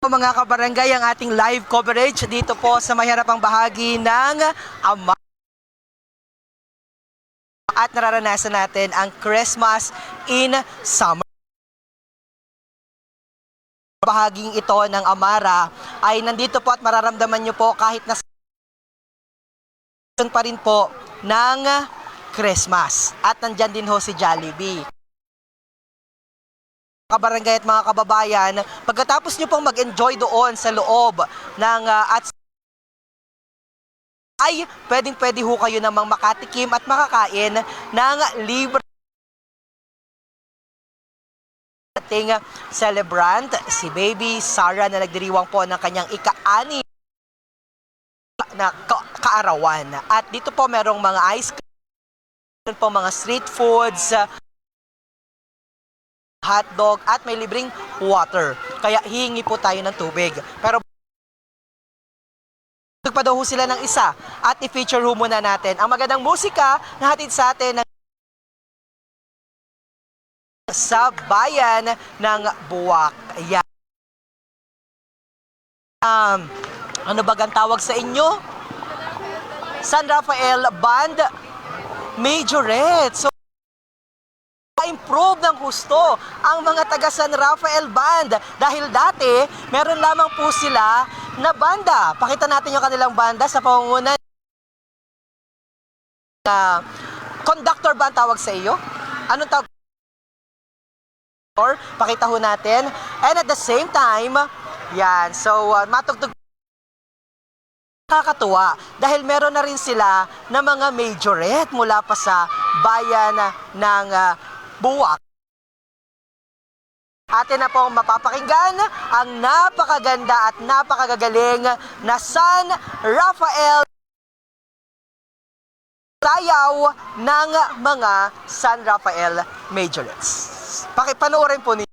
Mga kabarangay, ang ating live coverage dito po sa maharapang bahagi ng Amara at nararanasan natin ang Christmas in Summer. Bahaging ito ng Amara ay nandito po at mararamdaman nyo po kahit na pa rin po ng Christmas. At nandyan din ho si Jollibee. Kabarangay at mga kababayan, pagkatapos nyo pong mag-enjoy doon sa loob ng at ay pwedeng-pwede ho kayo namang makatikim at makakain ng libre ating celebrant, si Baby Sara na nagdiriwang po ng kanyang ika-ani na kaarawan. At dito po merong mga ice cream, po mga street foods, hotdog at may libreng water. Kaya hihingi po tayo ng tubig. Pero pa daw ho sila ng isa at i-feature ho muna natin ang magandang musika na hatid sa atin sa bayan ng Buwak. Ayan. Ano bagang tawag sa inyo? San Rafael Band Majorette. So improve ng gusto ang mga taga San Rafael Band dahil dati meron lamang po sila na banda. Pakita natin yung kanilang banda sa pamumunan conductor ba ang tawag sa iyo? Anong tawag? Pakita ho natin. And at the same time, yan, so matugtog nakakatuwa dahil meron na rin sila na mga majorette mula pa sa bayan ng Buwak. Atin na pong mapapakinggan ang napakaganda at napakagagaling na San Rafael sayaw ng mga San Rafael Majorettes. Pakipanoorin po ninyo.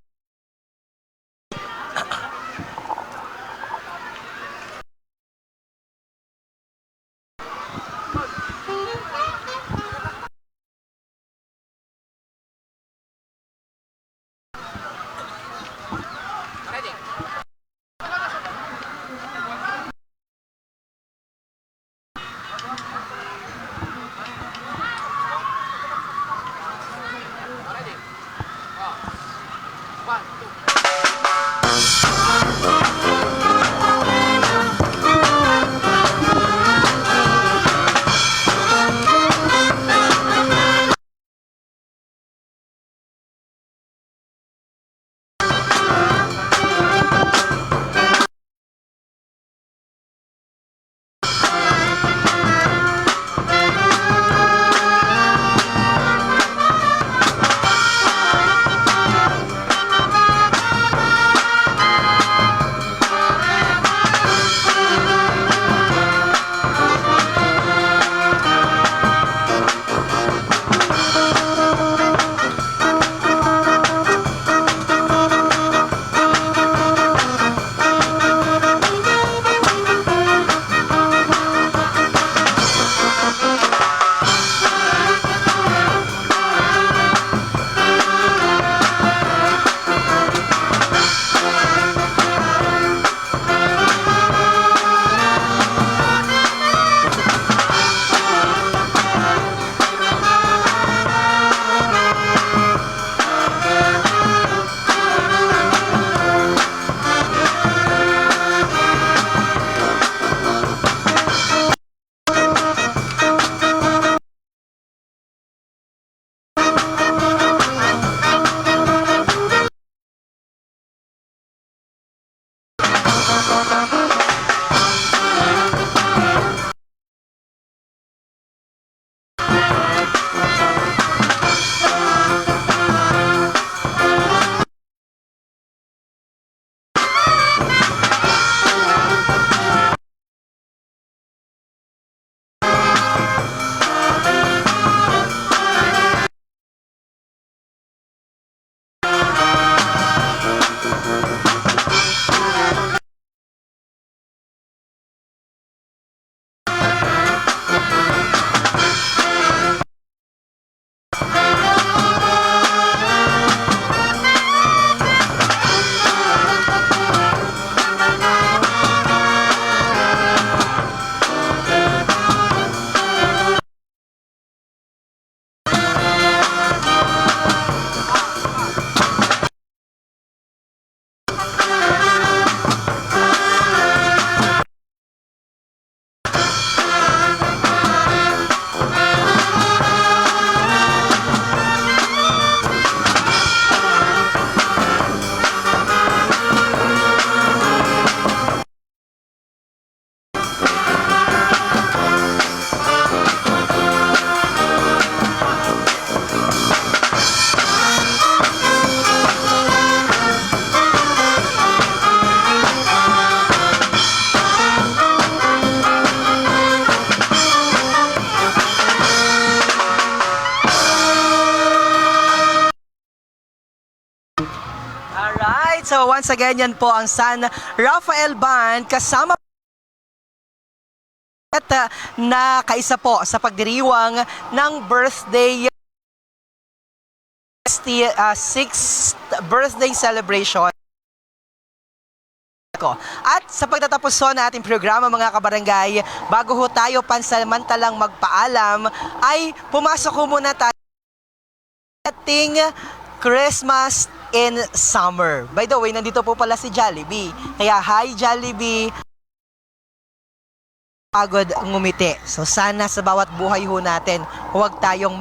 So once again, yan po ang San Rafael Band kasama at na kaisa po sa pagdiriwang ng birthday 6th birthday celebration ko. At sa pagtatapos ho na ating programa mga kabarangay, bago ho tayo pansamantalang magpaalam, ay pumasok ho muna tayo ating Christmas in Summer. By the way, nandito po pala si Jollibee. Kaya hi Jollibee! Pagod ngumiti. So sana sa bawat buhay ho natin, huwag tayong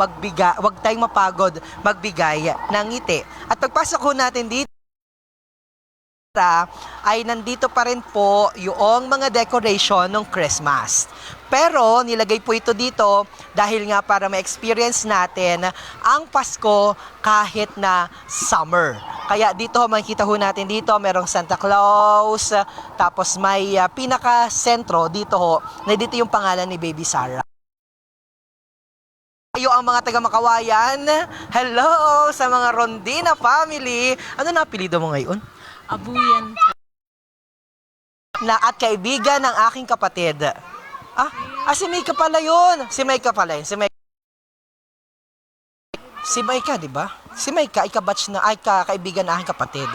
mapagod magbigay ng ngiti. At pagpasok ho natin dito, ay nandito pa rin po yung mga decoration ng Christmas. Pero nilagay po ito dito dahil nga para ma-experience natin ang Pasko kahit na summer. Kaya dito makikita ho natin dito merong Santa Claus, tapos may pinaka-sentro dito ho, na dito yung pangalan ni Baby Sarah. Kayo ang mga taga-Makawayan, hello sa mga Rondina family. Ano na apelyido mo ngayon? Abuyan. Na at kaibigan ng aking kapatid. Si Maika pala yun. Si Maika pala yun. Si Maika, di ba? Si Maika, ikabatch na, kaibigan ng aking kapatid.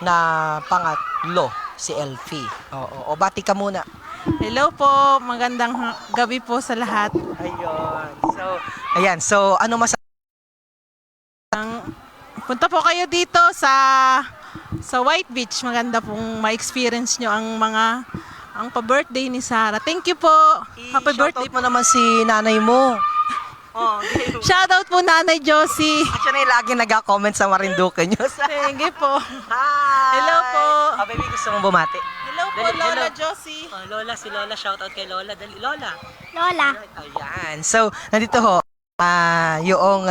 Na pangatlo, si Elfie. O bati ka muna. Hello po, magandang gabi po sa lahat. Ayan, so ano Punta po kayo dito sa White Beach. Maganda pong ma-experience nyo ang pa-birthday ni Sarah. Thank you po. Happy birthday mo naman si nanay mo. Shoutout po Nanay Josie. Actually, lagi nag-comment sa Marinduque News. Thank you po. Hi! Hello po. Baby, gusto mong bumati? Hello po, Lola Josie. Lola, si Lola. Shoutout kay Lola. Dali, Lola. Lola. Ayan. So, nandito ho, yung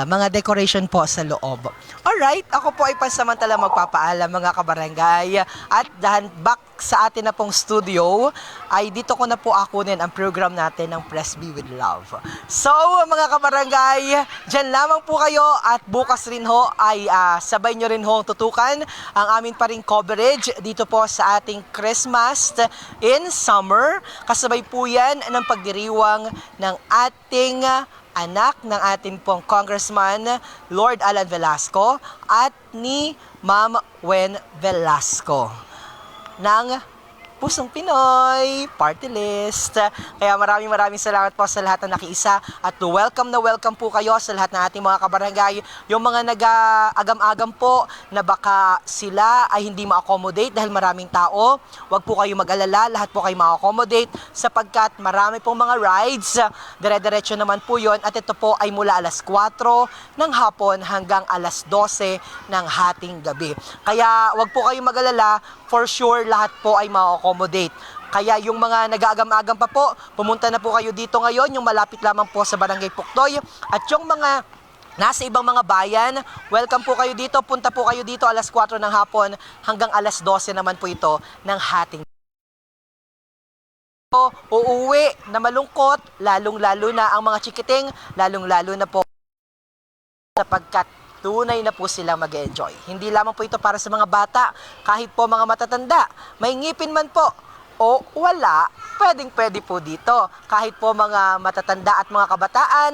mga decoration po sa loob. Alright, ako po ay pansamantala magpapaalam mga kabarangay. At back sa atin na pong studio, ay dito ko na po akunin ang program natin ng Press B with Love. So mga kabarangay, dyan lamang po kayo at bukas rin ho ay sabay nyo rin ho tutukan ang amin pa ring coverage dito po sa ating Christmas in Summer. Kasabay po yan ng pagdiriwang ng ating anak ng ating pong Congressman Lord Alan Velasco at ni Ma'am Wen Velasco ng Pusong Pinoy Party List. Kaya maraming salamat po sa lahat na nakiisa at welcome po kayo sa lahat ng ating mga kabarangay. Yung mga nag-agam-agam po na baka sila ay hindi ma-accommodate dahil maraming tao, wag po kayo mag-alala, lahat po kayo ma-accommodate sapagkat marami pong mga rides. Dire-diretso naman po yon at ito po ay mula alas 4 ng hapon hanggang alas 12 ng hating gabi. Kaya wag po kayo mag-alala, for sure lahat po ay ma-accommodate. Kaya yung mga nag-aagam-agam pa po, pumunta na po kayo dito ngayon, yung malapit lamang po sa Barangay Puktoy. At yung mga nasa ibang mga bayan, welcome po kayo dito. Punta po kayo dito alas 4 ng hapon hanggang alas 12 naman po ito ng hating. Uuwi na malungkot, lalong-lalo na ang mga chikiting, lalong-lalo na po sapagkat tunay na po sila mag-enjoy. Hindi lamang po ito para sa mga bata, kahit po mga matatanda. May ngipin man po o wala, pwedeng-pwede po dito. Kahit po mga matatanda at mga kabataan,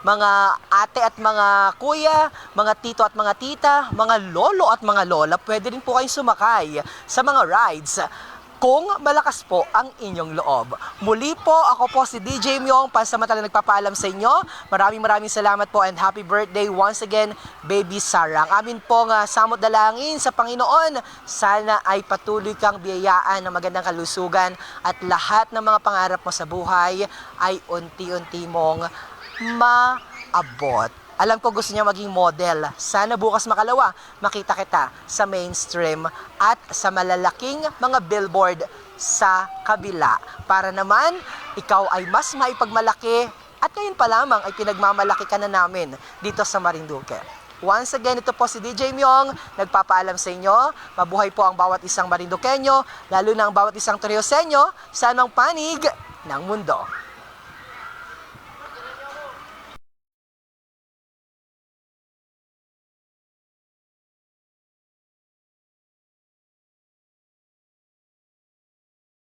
mga ate at mga kuya, mga tito at mga tita, mga lolo at mga lola, pwede rin po kayong sumakay sa mga rides kung malakas po ang inyong loob. Muli po, ako po si DJ Myong, pansamantala nagpapaalam sa inyo. Maraming salamat po and happy birthday once again, Baby Sarah. Ang amin pong samot dalangin sa Panginoon, sana ay patuloy kang biyayaan ng magandang kalusugan at lahat ng mga pangarap mo sa buhay ay unti-unti mong maabot. Alam ko gusto niya maging model. Sana bukas makalawa, makita kita sa mainstream at sa malalaking mga billboard sa kabila. Para naman, ikaw ay mas maipagmalaki at ngayon pa lamang ay pinagmamalaki ka na namin dito sa Marinduque. Once again, ito po si DJ Myong, nagpapaalam sa inyo. Mabuhay po ang bawat isang Marinduqueño, lalo na ang bawat isang Torioseño, sa anong panig ng mundo.